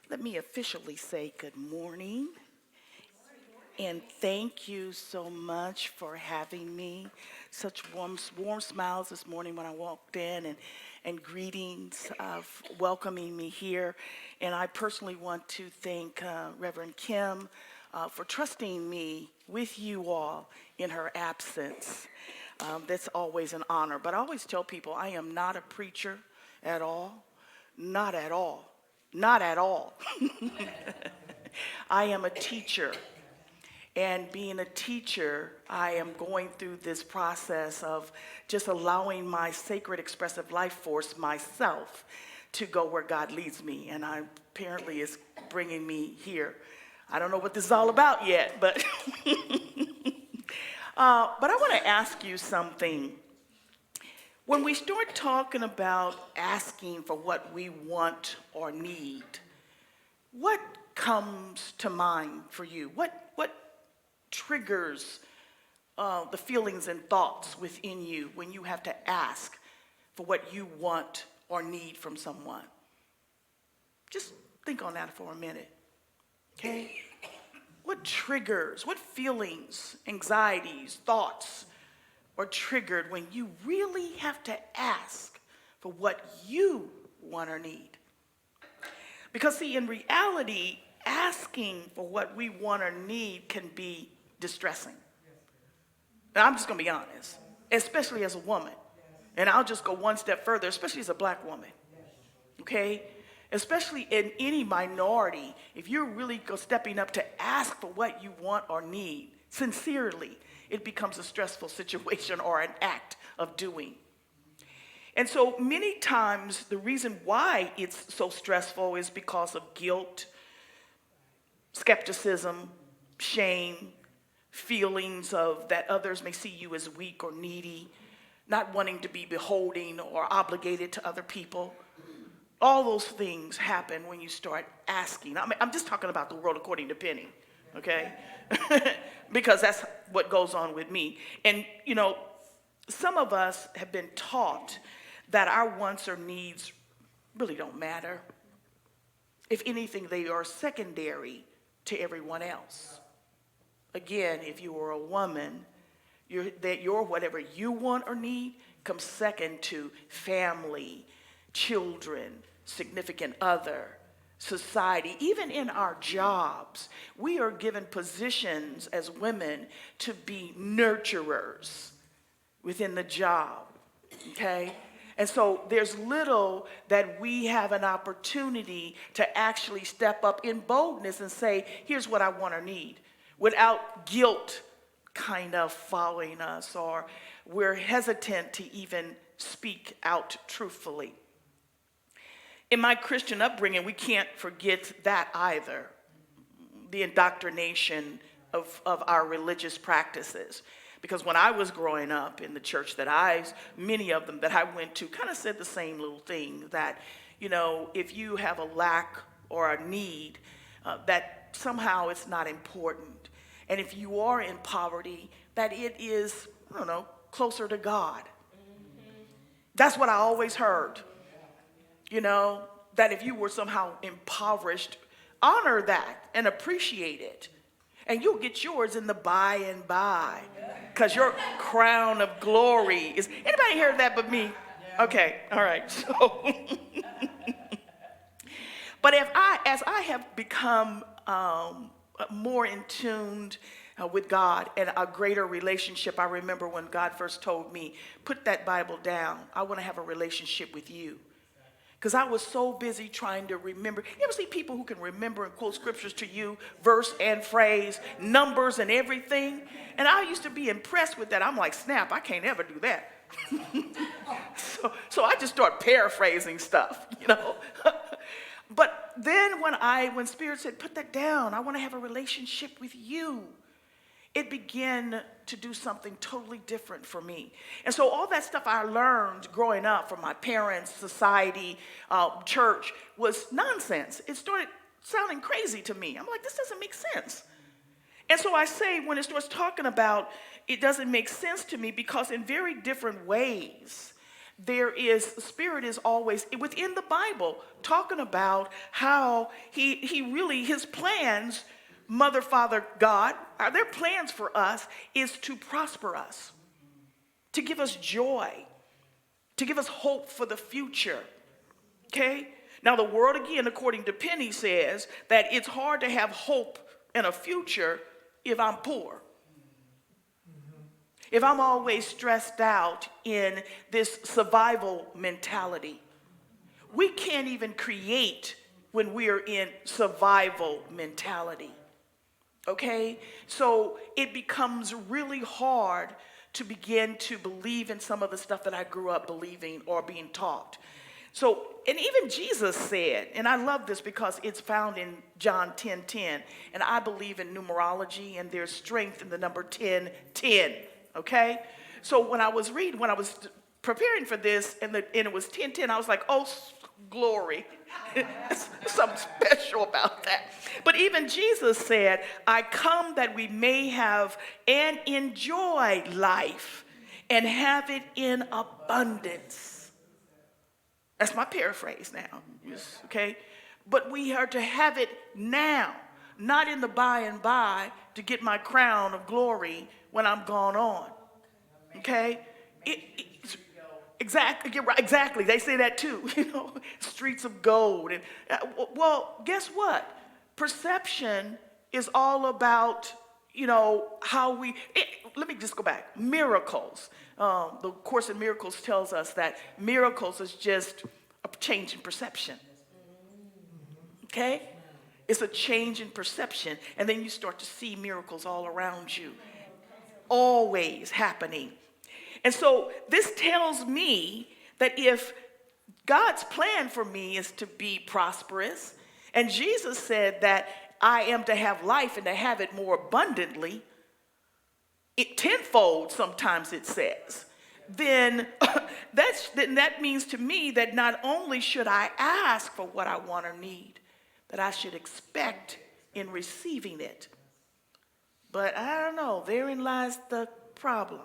Let me officially say good morning and thank you so much for having me. Such warm smiles this morning when I walked in and greetings of welcoming me here. And I personally want to thank Reverend Kim for trusting me with you all in her absence. That's always an honor. But I always tell people I am not a preacher at all. Not at all. Not at all. I am a teacher. And being a teacher, I am going through this process of just allowing my sacred expressive life force, myself, to go where God leads me. And I apparently is bringing me here. I don't know what this is all about yet, but but I want to ask you something. When we start talking about asking for what we want or need, what comes to mind for you? What triggers the feelings and thoughts within you when you have to ask for what you want or need from someone? Just think on that for a minute, okay? What triggers, what feelings, anxieties, thoughts are triggered when you really have to ask for what you want or need? Because see, in reality, asking for what we want or need can be distressing. And I'm just going to be honest, especially as a woman. And I'll just go one step further, especially as a black woman. Okay? Especially in any minority, if you're really stepping up to ask for what you want or need, sincerely, it becomes a stressful situation or an act of doing. And so many times the reason why it's so stressful is because of guilt, skepticism, shame, feelings of that others may see you as weak or needy, not wanting to be beholding or obligated to other people. All those things happen when you start asking. I'm just talking about the world according to Penny, okay? Because that's what goes on with me. And, you know, some of us have been taught that our wants or needs really don't matter. If anything, they are secondary to everyone else. Again, if you are a woman, your whatever you want or need comes second to family, children, significant other, society. Even in our jobs, we are given positions as women to be nurturers within the job, okay? And so there's little that we have an opportunity to actually step up in boldness and say, here's what I want or need, without guilt kind of following us, or we're hesitant to even speak out truthfully. In my Christian upbringing, we can't forget that either, the indoctrination of our religious practices. Because when I was growing up in the church many of them that I went to kind of said the same little thing, that, you know, if you have a lack or a need, that somehow it's not important. And if you are in poverty, that it is, I don't know, closer to God. That's what I always heard. You know, that if you were somehow impoverished, honor that and appreciate it. And you'll get yours in the by and by. Because your crown of glory is, anybody heard that but me? Okay, all right. So, but as I have become more in tune with God and a greater relationship, I remember when God first told me, put that Bible down. I want to have a relationship with you. Because I was so busy trying to remember. You ever see people who can remember and quote scriptures to you, verse and phrase, numbers and everything? And I used to be impressed with that. I'm like, snap, I can't ever do that. so I just start paraphrasing stuff, you know. But then when Spirit said, put that down, I want to have a relationship with you, it began to do something totally different for me. And so all that stuff I learned growing up from my parents, society, church was nonsense. It started sounding crazy to me. I'm like, this doesn't make sense. And so I say when it starts talking about it doesn't make sense to me because in very different ways, Spirit is always within the Bible talking about how he really, his plans, Mother, Father, God, their plans for us is to prosper us, to give us joy, to give us hope for the future. Okay? Now the world, again, according to Penny, says that it's hard to have hope and a future if I'm poor. If I'm always stressed out in this survival mentality. We can't even create when we are in survival mentality. Okay? So it becomes really hard to begin to believe in some of the stuff that I grew up believing or being taught. So, and even Jesus said, and I love this because it's found in John 10:10, and I believe in numerology, and there's strength in the number 10:10. Okay? So when I was preparing for this, and it was 10:10, I was like, oh, glory. Something special about that. But even Jesus said, I come that we may have and enjoy life and have it in abundance. That's my paraphrase now. Okay? But we are to have it now, not in the by and by to get my crown of glory when I'm gone on. Okay? Exactly. You're right. Exactly. They say that too. Streets of gold. And well, guess what? Perception is all about, how we. Let me just go back. Miracles. The Course in Miracles tells us that miracles is just a change in perception. Okay? It's a change in perception, and then you start to see miracles all around you, always happening. And so this tells me that if God's plan for me is to be prosperous, and Jesus said that I am to have life and to have it more abundantly, it tenfold sometimes it says, then that means to me that not only should I ask for what I want or need, that I should expect in receiving it. But I don't know, therein lies the problem.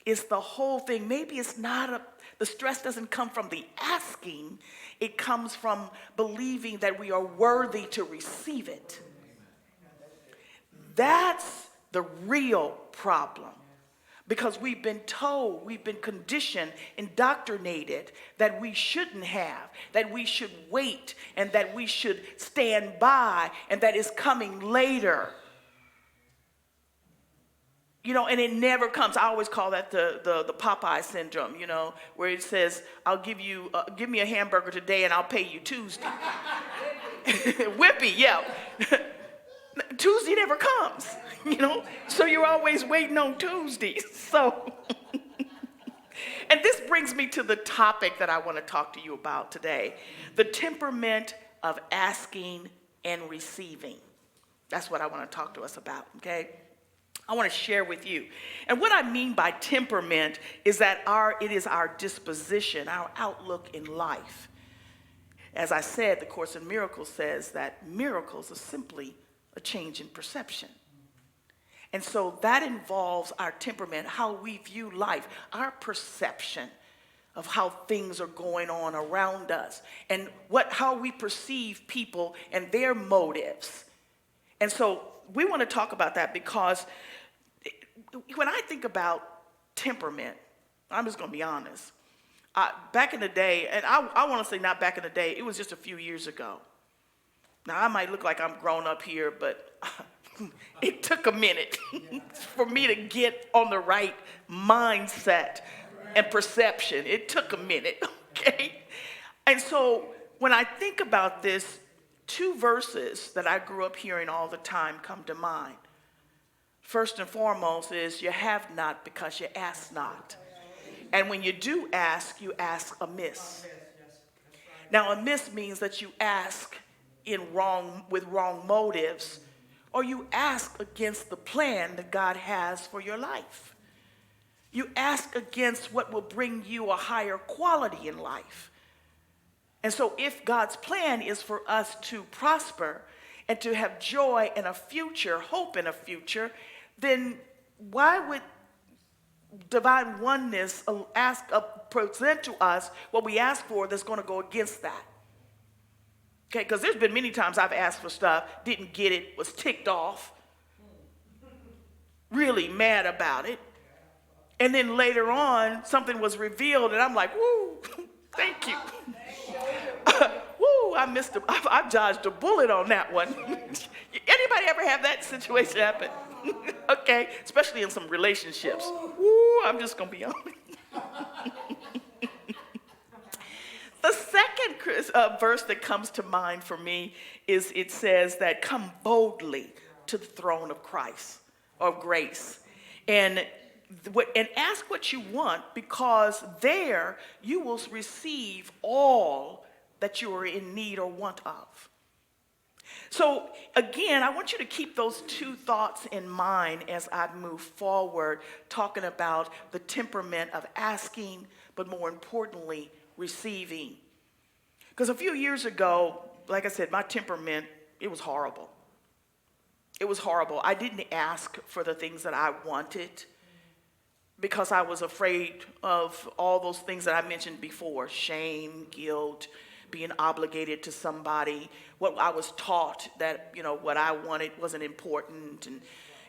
It's the whole thing. Maybe it's not the stress doesn't come from the asking. It comes from believing that we are worthy to receive it. That's the real problem. Because we've been told, we've been conditioned, indoctrinated that we shouldn't have, that we should wait, and that we should stand by, and that it's coming later. And it never comes. I always call that the Popeye syndrome, where it says, I'll give me a hamburger today and I'll pay you Tuesday. Whippy, yeah. Tuesday never comes, so you're always waiting on Tuesday. So, and this brings me to the topic that I want to talk to you about today, the temperament of asking and receiving. That's what I want to talk to us about, okay? I want to share with you. And what I mean by temperament is that it is our disposition, our outlook in life. As I said, the Course in Miracles says that miracles are simply a change in perception. And so that involves our temperament, how we view life, our perception of how things are going on around us, and how we perceive people and their motives. And so we want to talk about that because when I think about temperament, I'm just going to be honest. Back in the day, and I want to say not back in the day, it was just a few years ago. Now, I might look like I'm grown up here, but it took a minute for me to get on the right mindset and perception. It took a minute, okay? And so when I think about this, two verses that I grew up hearing all the time come to mind. First and foremost is, you have not because you ask not. And when you do ask, you ask amiss. Now, amiss means that you ask with wrong motives, or you ask against the plan that God has for your life. You ask against what will bring you a higher quality in life. And so if God's plan is for us to prosper and to have joy in a future, hope in a future, then why divine oneness present to us what we ask for that's going to go against that. Okay, because there's been many times I've asked for stuff, didn't get it, was ticked off, really mad about it. And then later on, something was revealed, and I'm like, woo, thank you. Woo, I dodged a bullet on that one. Anybody ever have that situation happen? Okay, especially in some relationships. Woo, I'm just going to be honest. The second verse that comes to mind for me is it says that come boldly to the throne of Christ, of grace, and ask what you want, because there you will receive all that you are in need or want of. So again, I want you to keep those two thoughts in mind as I move forward, talking about the temperament of asking, but more importantly, receiving. Because a few years ago, like I said, my temperament, it was horrible. It was horrible. I didn't ask for the things that I wanted because I was afraid of all those things that I mentioned before: shame, guilt, being obligated to somebody. What I was taught that, what I wanted wasn't important, and,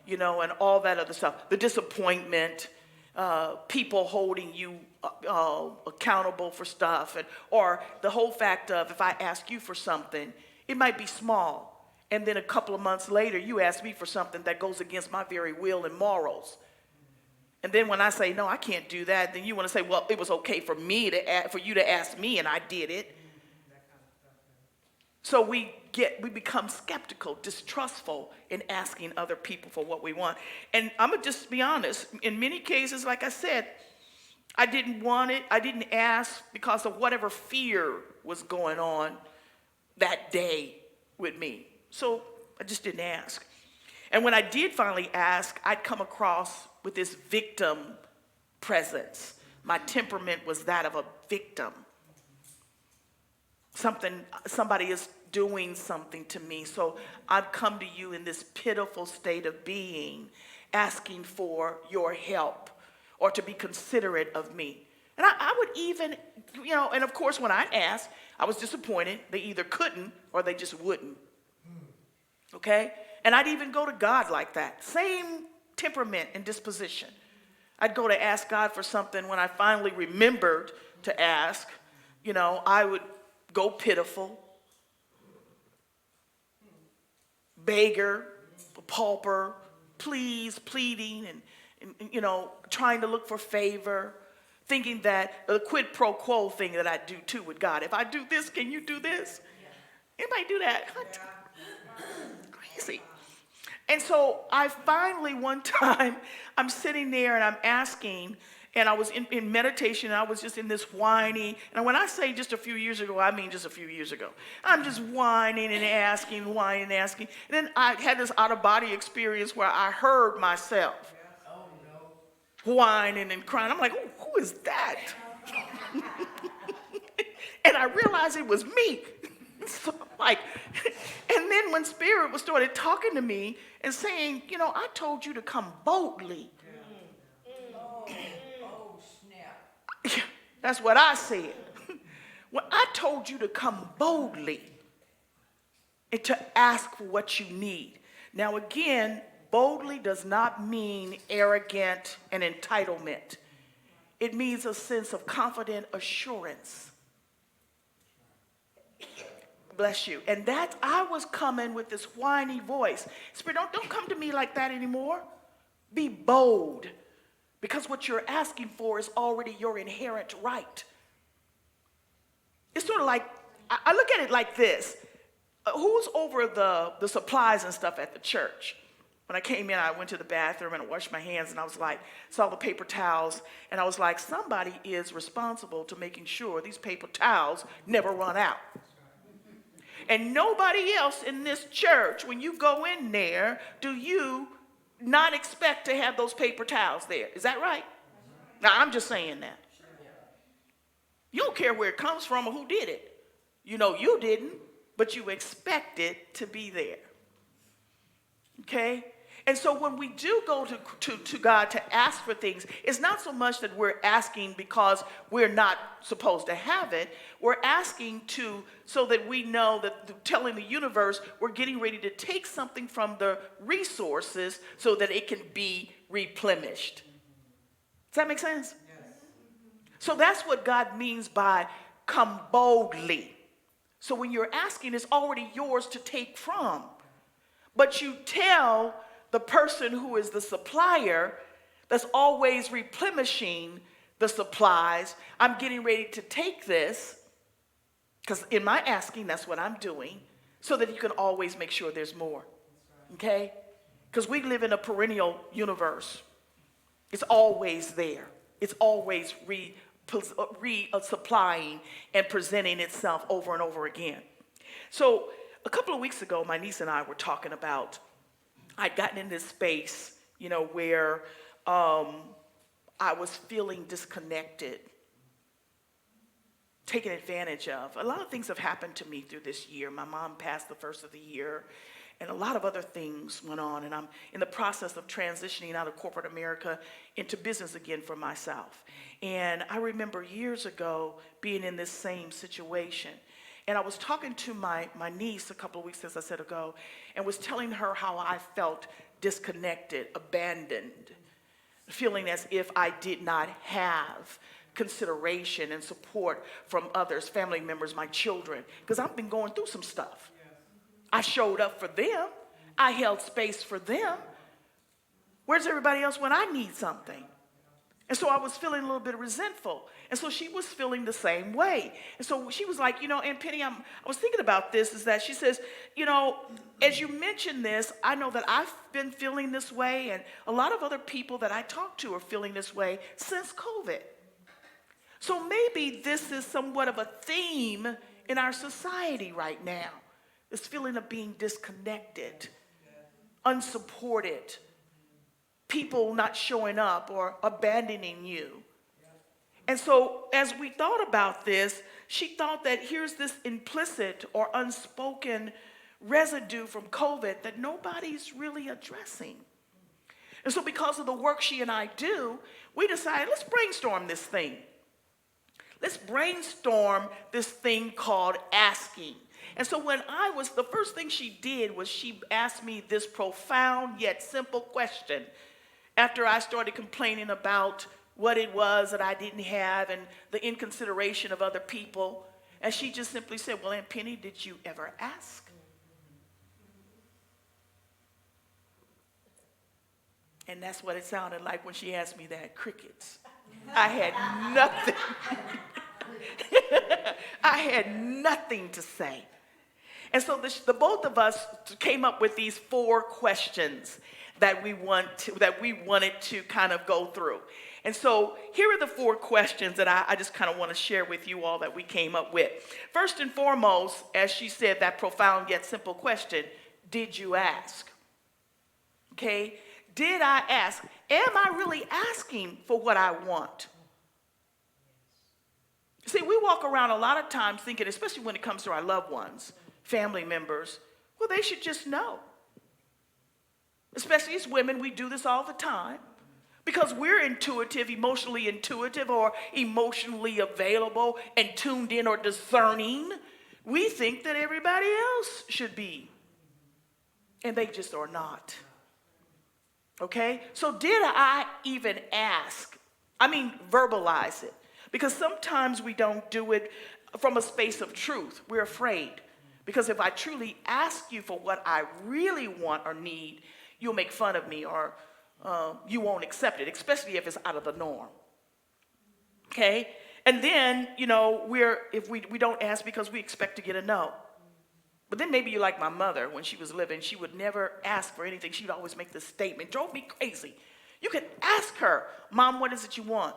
and all that other stuff. The disappointment, people holding you accountable for stuff, or the whole fact of, if I ask you for something, it might be small, and then a couple of months later, you ask me for something that goes against my very will and morals. And then when I say, no, I can't do that, then you want to say, well, it was okay for you to ask me, and I did it. So we become skeptical, distrustful in asking other people for what we want. And I'm going to just be honest. In many cases, like I said, I didn't want it. I didn't ask because of whatever fear was going on that day with me. So I just didn't ask. And when I did finally ask, I'd come across with this victim presence. My temperament was that of a victim. Somebody is doing something to me, so I've come to you in this pitiful state of being, asking for your help or to be considerate of me. And I would even, and of course when I asked, I was disappointed. They either couldn't or they just wouldn't. Okay? And I'd even go to God like that. Same temperament and disposition. I'd go to ask God for something. When I finally remembered to ask, I would go pitiful, beggar, pauper, pleading, and trying to look for favor, thinking that the quid pro quo thing that I do too with God. If I do this, can you do this? Anybody do that? Crazy. And so I finally, one time, I'm sitting there and I'm asking, and I was in meditation, and I was just in this whining. And when I say just a few years ago, I mean just a few years ago. I'm just whining and asking. And then I had this out-of-body experience where I heard myself whining and crying. I'm like, who is that? And I realized it was me. So and then when Spirit started talking to me and saying, I told you to come boldly. That's what I said. Well, I told you to come boldly and to ask for what you need. Now again, boldly does not mean arrogant and entitlement. It means a sense of confident assurance. Bless you. And that I was coming with this whiny voice. Spirit, don't come to me like that anymore. Be bold. Because what you're asking for is already your inherent right. It's sort of like, I look at it like this. Who's over the supplies and stuff at the church? When I came in, I went to the bathroom and I washed my hands, and I was like, saw the paper towels, and I was like, somebody is responsible to making sure these paper towels never run out. And nobody else in this church, when you go in there, do you not expect to have those paper towels there? Is that right? Now, I'm just saying that. You don't care where it comes from or who did it. You didn't, but you expect it to be there. Okay? And so when we do go to God to ask for things, it's not so much that we're asking because we're not supposed to have it. We're asking so that we know that telling the universe we're getting ready to take something from the resources so that it can be replenished. Does that make sense? Yes. So that's what God means by come boldly. So when you're asking, it's already yours to take from. But you tell the person who is the supplier that's always replenishing the supplies, I'm getting ready to take this, because in my asking, that's what I'm doing, so that you can always make sure there's more. Okay? Because we live in a perennial universe. It's always there. It's always supplying and presenting itself over and over again. So a couple of weeks ago, my niece and I were talking about, I'd gotten in this space, where I was feeling disconnected, taken advantage of. A lot of things have happened to me through this year. My mom passed the first of the year, and a lot of other things went on, and I'm in the process of transitioning out of corporate America into business again for myself. And I remember years ago being in this same situation. And I was talking to my niece a couple of weeks, as I said ago, and was telling her how I felt disconnected, abandoned, feeling as if I did not have consideration and support from others, family members, my children, because I've been going through some stuff. I showed up for them. I held space for them. Where's everybody else when I need something? And so I was feeling a little bit resentful. And so she was feeling the same way. And so she was like, Aunt Penny, I was thinking about this, is that she says, as you mentioned this, I know that I've been feeling this way, and a lot of other people that I talk to are feeling this way since COVID. So maybe this is somewhat of a theme in our society right now, this feeling of being disconnected, unsupported, people not showing up or abandoning you. And so as we thought about this, she thought that here's this implicit or unspoken residue from COVID that nobody's really addressing. And so because of the work she and I do, we decided, let's brainstorm this thing. Let's brainstorm this thing called asking. And so the first thing she did was she asked me this profound yet simple question after I started complaining about what it was that I didn't have and the inconsideration of other people. And she just simply said, well, Aunt Penny, did you ever ask? And that's what it sounded like when she asked me that, crickets. I had nothing. I had nothing to say. And so the both of us came up with these 4 questions that we wanted to kind of go through. And so here are the 4 questions that I just kind of want to share with you all that we came up with. First and foremost, as she said, that profound yet simple question, did you ask? Okay, did I ask? Am I really asking for what I want? See, we walk around a lot of times thinking, especially when it comes to our loved ones, family members, well, they should just know. Especially as women, we do this all the time because we're emotionally intuitive or emotionally available and tuned in or discerning. We think that everybody else should be, and they just are not. Okay? So did I even ask? Verbalize it. Because sometimes we don't do it from a space of truth. We're afraid. Because if I truly ask you for what I really want or need, you'll make fun of me or you won't accept it, especially if it's out of the norm. Okay? And then, if we don't ask because we expect to get a no. But then maybe you're like my mother when she was living. She would never ask for anything. She'd always make this statement. Drove me crazy. You could ask her, Mom, what is it you want?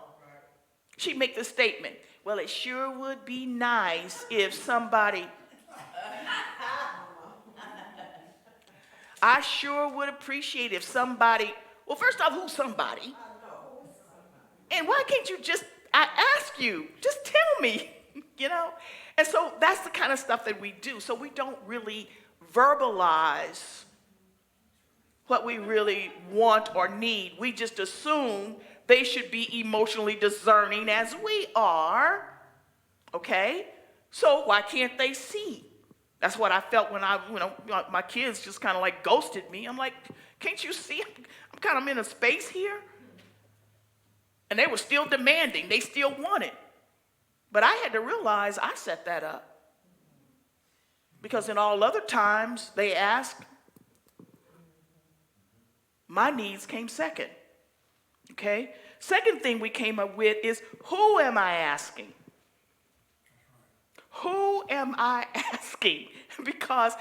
She'd make this statement. Well, it sure would be nice if somebody... I sure would appreciate if somebody... Well, first off, who's somebody? And why can't you I ask you, just tell me, And so that's the kind of stuff that we do. So we don't really verbalize what we really want or need. We just assume they should be emotionally discerning as we are. Okay? So why can't they see? That's what I felt when my kids just kind of like ghosted me. I'm like, can't you see? I'm kind of in a space here. And they were still demanding. They still wanted. But I had to realize I set that up. Because in all other times they asked, my needs came second. Okay? Second thing we came up with is, who am I asking? Who am I asking? Because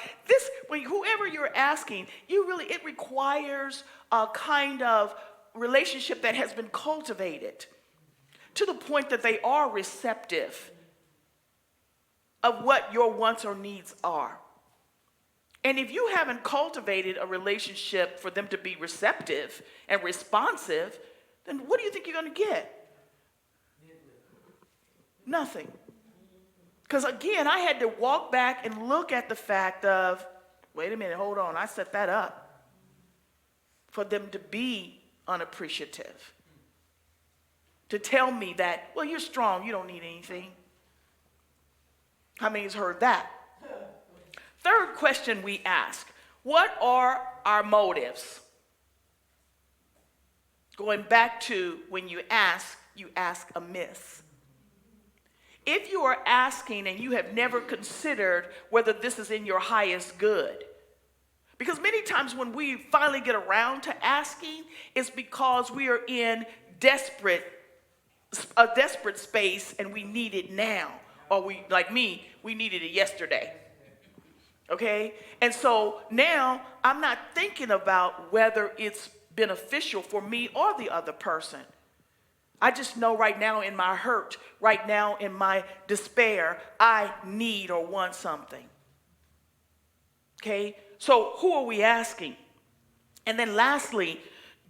whoever you're asking, it requires a kind of relationship that has been cultivated to the point that they are receptive of what your wants or needs are. And if you haven't cultivated a relationship for them to be receptive and responsive, then what do you think you're going to get? Nothing. Because again, I had to walk back and look at the fact of, wait a minute, hold on, I set that up for them to be unappreciative. To tell me that, well, you're strong, you don't need anything. How many has heard that? Third question we ask, what are our motives? Going back to when you ask amiss. If you are asking and you have never considered whether this is in your highest good, because many times when we finally get around to asking, it's because we are in a desperate space and we need it now. Or we needed it yesterday. Okay? And so now I'm not thinking about whether it's beneficial for me or the other person. I just know right now in my hurt, right now in my despair, I need or want something. Okay? So who are we asking? And then lastly,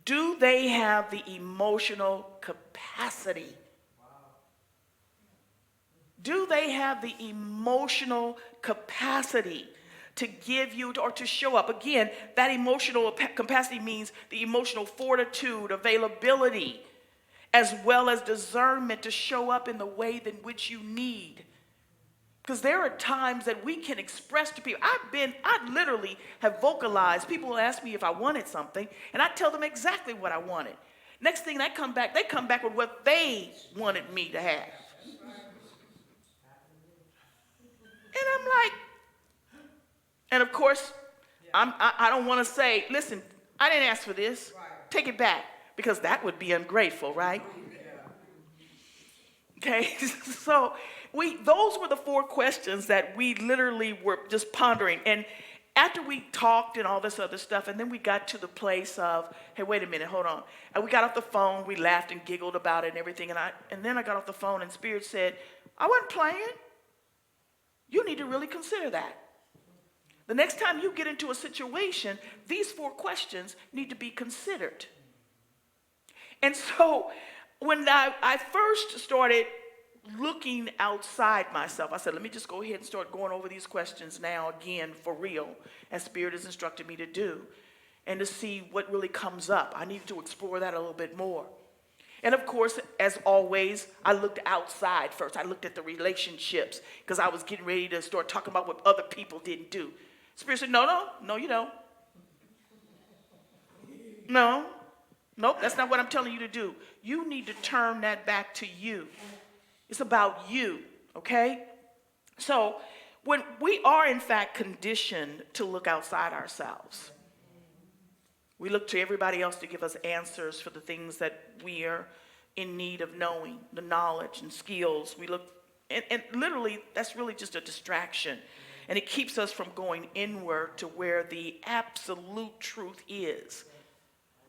do they have the emotional capacity? Do they have the emotional capacity to give you or to show up? Again, that emotional capacity means the emotional fortitude, availability, as well as discernment to show up in the way in which you need. Because there are times that we can express to people. I literally have vocalized. People will ask me if I wanted something, and I tell them exactly what I wanted. Next thing they come back with what they wanted me to have. And I'm like, and of course, I don't want to say, listen, I didn't ask for this. Take it back, because that would be ungrateful, right? Okay, so those were the 4 questions that we literally were just pondering. And after we talked and all this other stuff, and then we got to the place of, hey, wait a minute, hold on. And we got off the phone, we laughed and giggled about it and everything. And then I got off the phone and Spirit said, I wasn't playing. You need to really consider that. The next time you get into a situation, these 4 questions need to be considered. And so when I first started looking outside myself, I said, let me just go ahead and start going over these questions now again for real, as Spirit has instructed me to do, and to see what really comes up. I needed to explore that a little bit more. And of course, as always, I looked outside first. I looked at the relationships because I was getting ready to start talking about what other people didn't do. Spirit said, no, you don't. Nope, that's not what I'm telling you to do. You need to turn that back to you. It's about you, okay? So when we are, in fact, conditioned to look outside ourselves, we look to everybody else to give us answers for the things that we are in need of knowing, the knowledge and skills. We look, and literally, that's really just a distraction. And it keeps us from going inward to where the absolute truth is.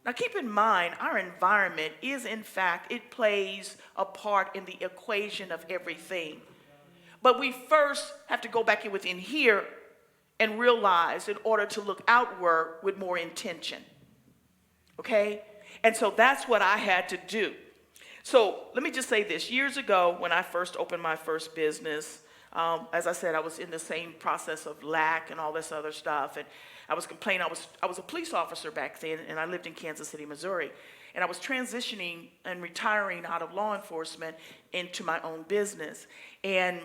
Now, keep in mind, our environment is, in fact, it plays a part in the equation of everything. But we first have to go back in within here and realize in order to look outward with more intention. Okay? And so that's what I had to do. So let me just say this. Years ago, when I first opened my first business, As I said, I was in the same process of lack and all this other stuff. And I was complaining. I was a police officer back then, and I lived in Kansas City, Missouri. And I was transitioning and retiring out of law enforcement into my own business. And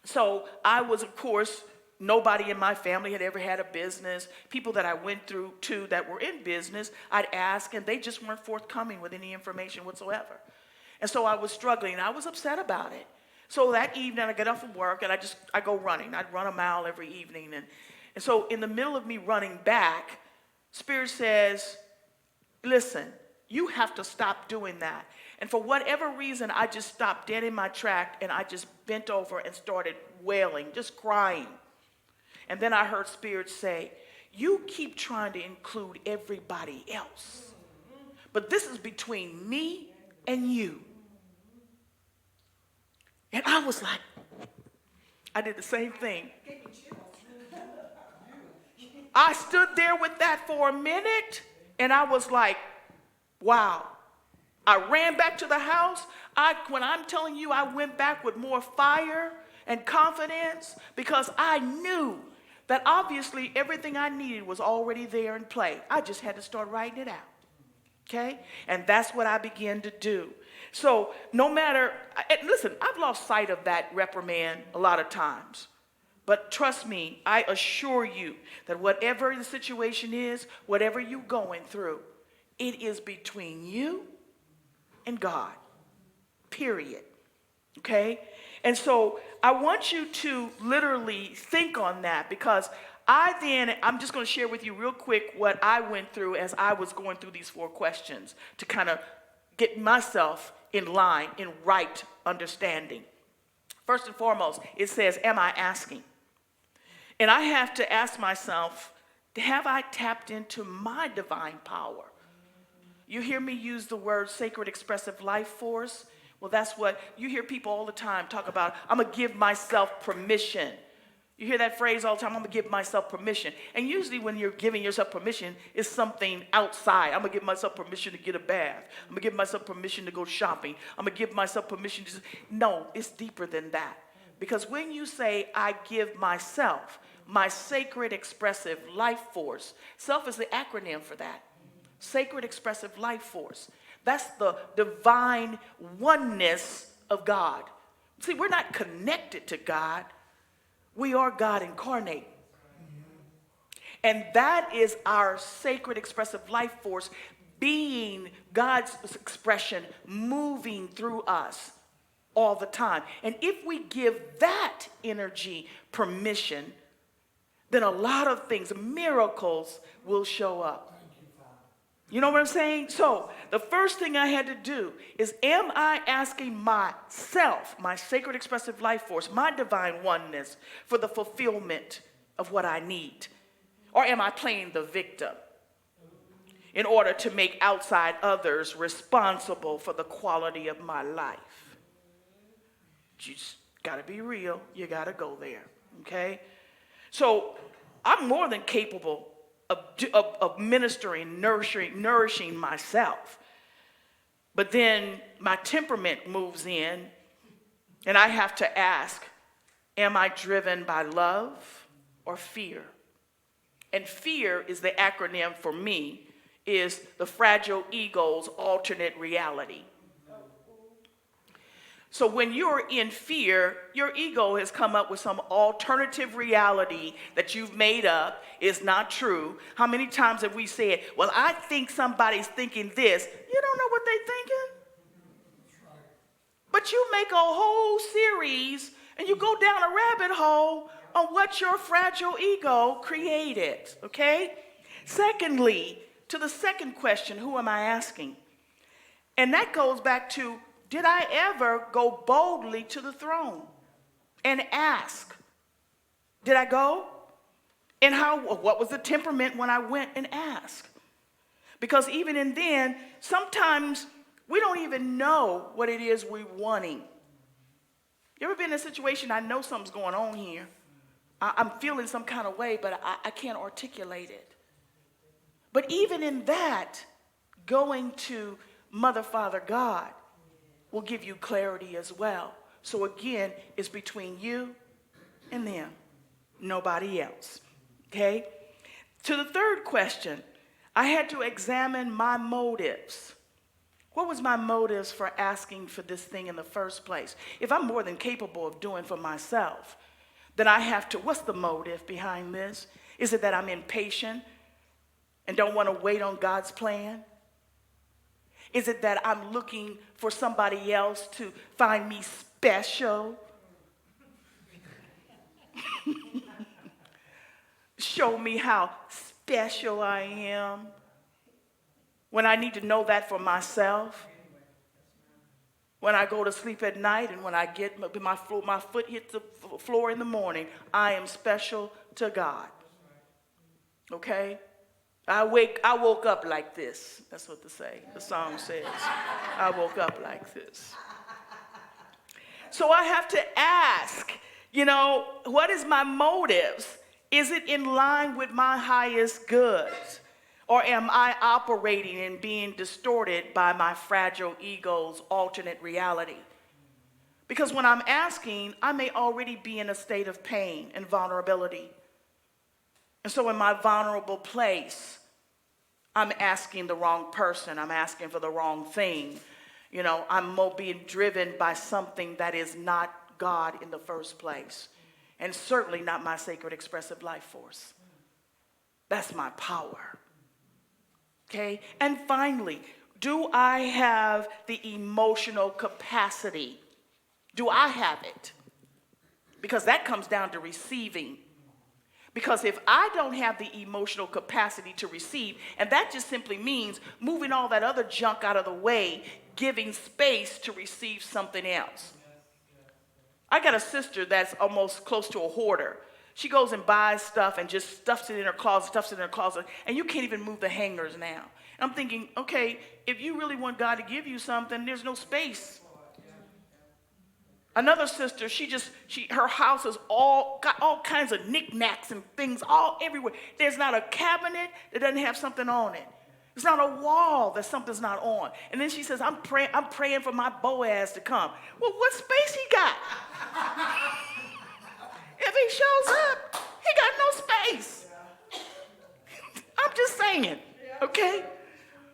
so I was, of course, nobody in my family had ever had a business. People that I went through to that were in business, I'd ask, and they just weren't forthcoming with any information whatsoever. And so I was struggling, and I was upset about it. So that evening, I get off of work, and I go running. I'd run a mile every evening. And so in the middle of me running back, Spirit says, listen, you have to stop doing that. And for whatever reason, I just stopped dead in my track, and I just bent over and started wailing, just crying. And then I heard Spirit say, you keep trying to include everybody else, but this is between me and you. And I was like, I did the same thing. I stood there with that for a minute, and I was like, wow. I ran back to the house. When I'm telling you, I went back with more fire and confidence, because I knew that obviously everything I needed was already there in play. I just had to start writing it out. Okay? And that's what I began to do. So no matter, and listen, I've lost sight of that reprimand a lot of times. But trust me, I assure you that whatever the situation is, whatever you're going through, it is between you and God. Period. Okay? And so I want you to literally think on that, because I'm just going to share with you real quick what I went through as I was going through these 4 questions to kind of get myself in line, in right understanding. First and foremost, it says, am I asking? And I have to ask myself, have I tapped into my divine power? You hear me use the word sacred expressive life force? Well, that's what you hear people all the time talk about. I'm going to give myself permission. You hear that phrase all the time, I'm going to give myself permission. And usually when you're giving yourself permission, it's something outside. I'm going to give myself permission to get a bath. I'm going to give myself permission to go shopping. I'm going to give myself permission to... No, it's deeper than that. Because when you say, I give myself, my sacred expressive life force, self is the acronym for that. Sacred expressive life force. That's the divine oneness of God. See, we're not connected to God. We are God incarnate. And that is our sacred expressive life force, being God's expression, moving through us all the time. And if we give that energy permission, then a lot of things, miracles will show up. You know what I'm saying? So the first thing I had to do is, am I asking myself, my sacred expressive life force, my divine oneness, for the fulfillment of what I need? Or am I playing the victim in order to make outside others responsible for the quality of my life? You just got to be real. You got to go there. Okay? So I'm more than capable of ministering, nourishing myself. But then my temperament moves in, and I have to ask, am I driven by love or fear? And fear is the acronym for me, is the fragile ego's alternate reality. So when you're in fear, your ego has come up with some alternative reality that you've made up, is not true. How many times have we said, well, I think somebody's thinking this. You don't know what they're thinking. But you make a whole series and you go down a rabbit hole on what your fragile ego created, okay? Secondly, to the second question, who am I asking? And that goes back to, did I ever go boldly to the throne and ask? Did I go? And what was the temperament when I went and asked? Because even in then, sometimes we don't even know what it is we're wanting. You ever been in a situation, I know something's going on here. I'm feeling some kind of way, but I can't articulate it. But even in that, going to Mother, Father, God will give you clarity as well. So again, it's between you and them, nobody else. Okay? To the third question, I had to examine my motives. What was my motives for asking for this thing in the first place? If I'm more than capable of doing for myself, then I have to, what's the motive behind this? Is it that I'm impatient and don't want to wait on God's plan? Is it that I'm looking for somebody else to find me special? Show me how special I am when I need to know that for myself. When I go to sleep at night and when I get my foot hits the floor in the morning, I am special to God. Okay? I woke up like this. That's what the song says. I woke up like this. So I have to ask, what is my motives? Is it in line with my highest goods? Or am I operating and being distorted by my fragile ego's alternate reality? Because when I'm asking, I may already be in a state of pain and vulnerability. And so in my vulnerable place, I'm asking the wrong person. I'm asking for the wrong thing. I'm being driven by something that is not God in the first place. And certainly not my sacred expressive life force. That's my power. Okay? And finally, do I have the emotional capacity? Do I have it? Because that comes down to receiving. Because if I don't have the emotional capacity to receive, and that just simply means moving all that other junk out of the way, giving space to receive something else. I got a sister that's almost close to a hoarder. She goes and buys stuff and just stuffs it in her closet, and you can't even move the hangers now. I'm thinking, okay, if you really want God to give you something, there's no space. Another sister, her house is got all kinds of knickknacks and things all everywhere. There's not a cabinet that doesn't have something on it. There's not a wall that something's not on. And then she says, I'm praying for my Boaz to come. Well, what space he got? If he shows up, he got no space. I'm just saying, okay?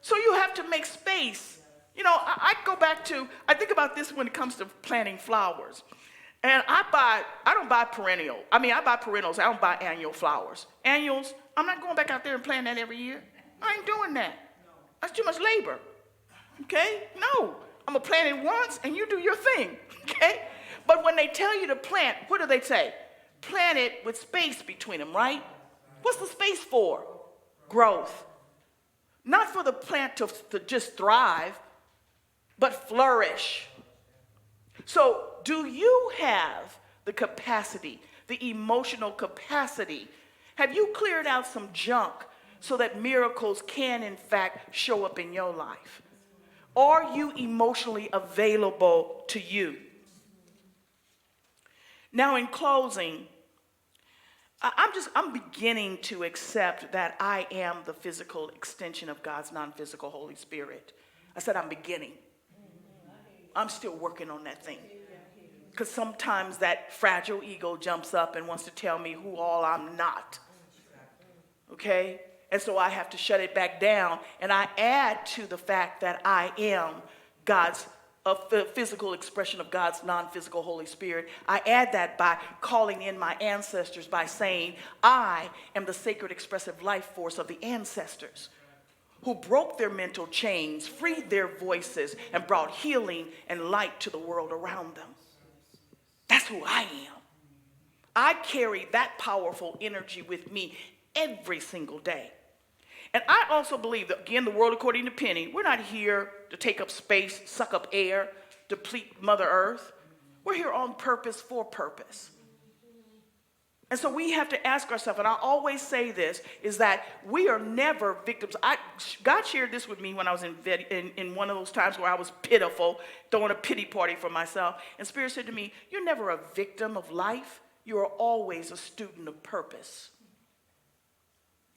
So you have to make space. I think about this when it comes to planting flowers. And I don't buy perennial. I buy perennials. I don't buy annual flowers. Annuals, I'm not going back out there and planting that every year. I ain't doing that. That's too much labor. Okay? No. I'm going to plant it once and you do your thing. Okay? But when they tell you to plant, what do they say? Plant it with space between them, right? What's the space for? Growth. Not for the plant to just thrive, but flourish. So, do you have the capacity, the emotional capacity? Have you cleared out some junk so that miracles can, in fact, show up in your life? Are you emotionally available to you? Now, in closing, I'm beginning to accept that I am the physical extension of God's non-physical Holy Spirit. I said I'm beginning. I'm still working on that thing. Because sometimes that fragile ego jumps up and wants to tell me who all I'm not. Okay? And so I have to shut it back down. And I add to the fact that I am the physical expression of God's non-physical Holy Spirit. I add that by calling in my ancestors by saying, I am the sacred expressive life force of the ancestors who broke their mental chains, freed their voices, and brought healing and light to the world around them. That's who I am. I carry that powerful energy with me every single day. And I also believe that, again, the world according to Penny, we're not here to take up space, suck up air, deplete Mother Earth. We're here on purpose for purpose. And so we have to ask ourselves, and I always say this, is that we are never victims. God shared this with me when I was in one of those times where I was pitiful, throwing a pity party for myself. And Spirit said to me, you're never a victim of life. You are always a student of purpose.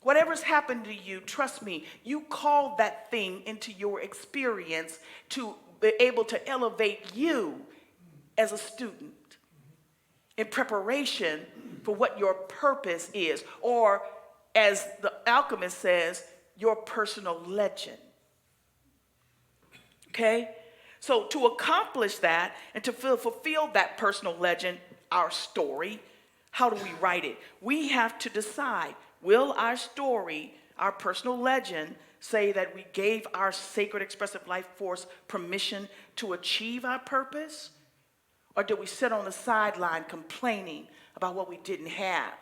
Whatever's happened to you, trust me, you called that thing into your experience to be able to elevate you as a student. in preparation for what your purpose is, or as the alchemist says, your personal legend. Okay? So to accomplish that and to fulfill that personal legend, our story, how do we write it? We have to decide, will our story, our personal legend, say that we gave our sacred expressive life force permission to achieve our purpose? Or do we sit on the sideline complaining about what we didn't have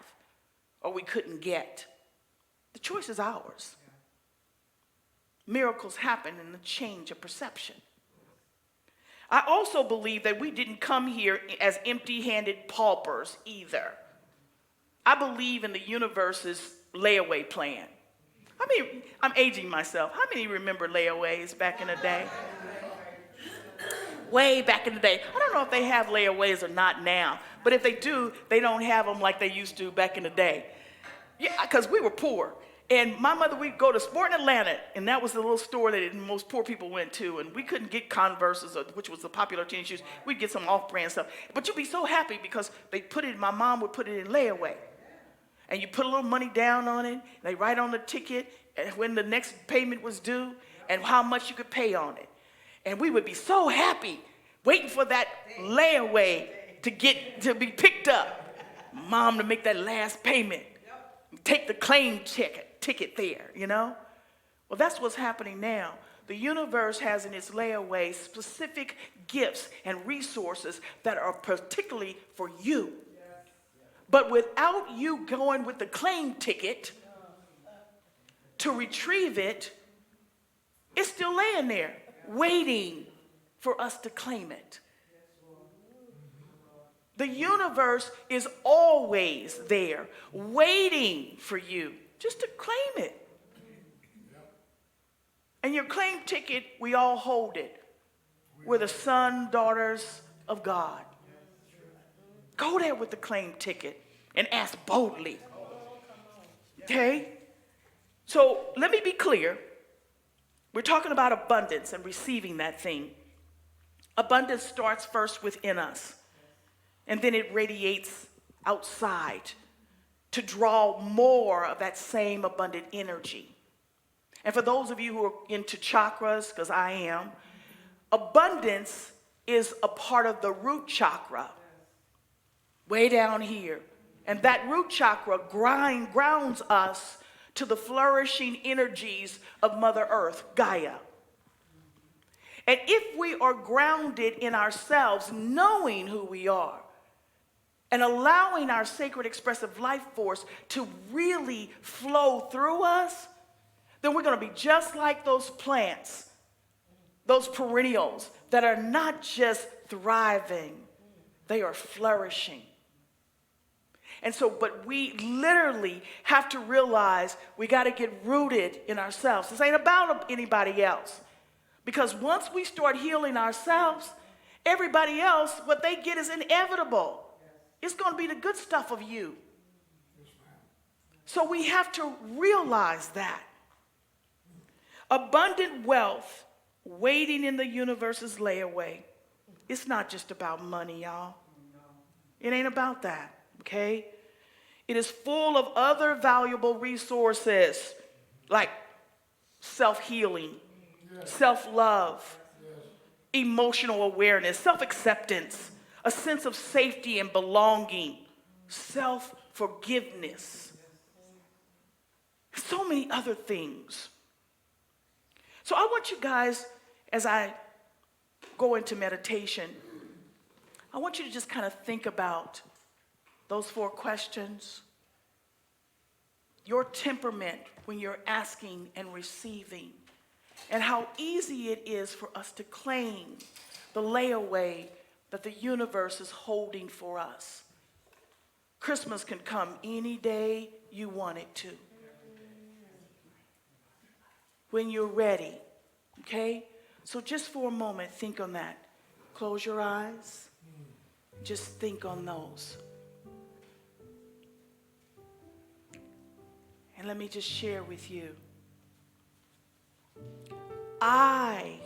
or we couldn't get? The choice is ours. Miracles happen in the change of perception. I also believe that we didn't come here as empty-handed paupers either. I believe in the universe's layaway plan. I mean, I'm aging myself. How many remember layaways back in the day? Way back in the day. I don't know if they have layaways or not now, but if they do, they don't have them like they used to back in the day. Yeah, because we were poor. And my mother, we'd go to Sport in Atlanta, and that was the little store that most poor people went to, and we couldn't get Converses, which was the popular teenage shoes. We'd get some off-brand stuff. But you'd be so happy because my mom would put it in layaway. And you put a little money down on it, they write on the ticket and when the next payment was due and how much you could pay on it. And we would be so happy waiting for that layaway to be picked up. Mom to make that last payment. Take the claim ticket there, you know? Well, that's what's happening now. The universe has in its layaway specific gifts and resources that are particularly for you. But without you going with the claim ticket to retrieve it, it's still laying there, waiting for us to claim it. The universe is always there, waiting for you just to claim it. And your claim ticket, we all hold it. We're the sons, daughters of God. Go there with the claim ticket and ask boldly. Okay? So let me be clear. We're talking about abundance and receiving that thing. Abundance starts first within us, and then it radiates outside to draw more of that same abundant energy. And for those of you who are into chakras, because I am, abundance is a part of the root chakra, way down here. And that root chakra grounds us to the flourishing energies of Mother Earth, Gaia. And if we are grounded in ourselves, knowing who we are, and allowing our sacred expressive life force to really flow through us, then we're going to be just like those plants, those perennials that are not just thriving, they are flourishing. And so, but we literally have to realize we got to get rooted in ourselves. This ain't about anybody else. Because once we start healing ourselves, everybody else, what they get is inevitable. It's going to be the good stuff of you. So we have to realize that. Abundant wealth waiting in the universe's layaway. It's not just about money, y'all. It ain't about that. Okay? It is full of other valuable resources like self-healing, self-love, emotional awareness, self-acceptance, a sense of safety and belonging, self-forgiveness, so many other things. So I want you guys, as I go into meditation, I want you to just kind of think about those 4 questions. Your temperament when you're asking and receiving, and how easy it is for us to claim the layaway that the universe is holding for us. Christmas can come any day you want it to. When you're ready, okay? So just for a moment, think on that. Close your eyes. Just think on those. And let me just share with you. I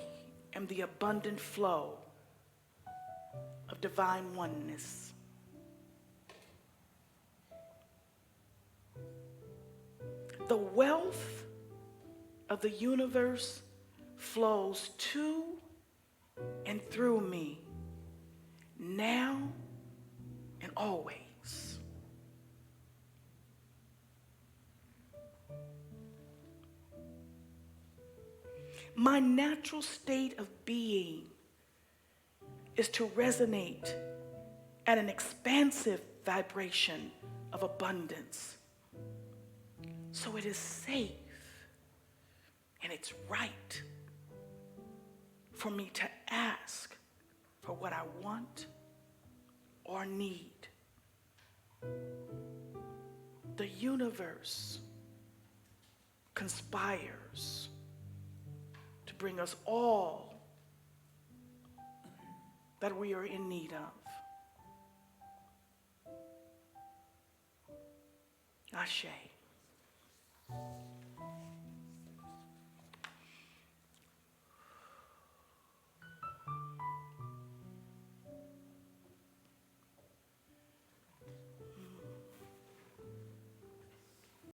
am the abundant flow of divine oneness. The wealth of the universe flows to and through me, now and always. My natural state of being is to resonate at an expansive vibration of abundance. So it is safe and it's right for me to ask for what I want or need. The universe conspires to bring us all that we are in need of. Ashe.